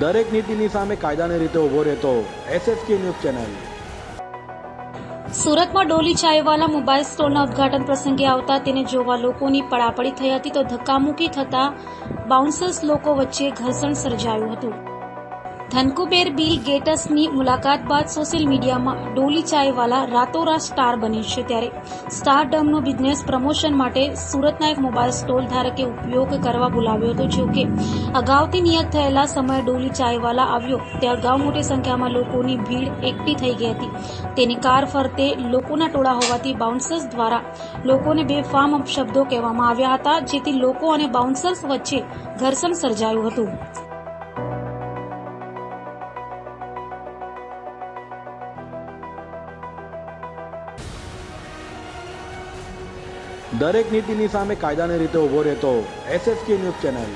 દરેક નીતિની સામે કાયદાની રીતે ઊભો રહેતો SSK ન્યૂઝ ચેનલ। સુરતમાં ડોલી ચાયવાલા મોબાઈલ સ્ટોરના ઉદ્ઘાટન પ્રસંગે આવતા તેને જોવા લોકોની પડાપડી થઈ હતી, તો ધક્કામુક્કી થતા બાઉન્સર્સ લોકો વચ્ચે ઘર્ષણ સર્જાયું હતું। ધનકુબેર બિલ ગેટ્સની મુલાકાત બાદ સોશિયલ મીડિયામાં ડોલી ચાયવાલા રાતોરાત સ્ટાર બની છે, ત્યારે સ્ટારડમનો બિઝનેસ પ્રમોશન માટે સુરતના એક મોબાઈલ સ્ટોર ધારકે ઉપયોગ કરવા બોલાવ્યો હતો। જો કે અગાઉથી નિયત થયેલા સમયે ડોલી ચાયવાલા આવ્યો તે અગાઉ મોટી સંખ્યામાં લોકોની ભીડ એકઠી થઈ ગઈ હતી। તેની કાર ફરતે લોકોના ટોળા હોવાથી બાઉન્સર્સ દ્વારા લોકોને બેફામ શબ્દો કહેવામાં આવ્યા હતા, જેથી લોકો અને બાઉન્સર્સ વચ્ચે ઘર્ષણ સર્જાયું હતું। દરેક નીતિની સામે કાયદાની રીતે ઊભો રહેતો SSK ન્યૂઝ ચેનલ।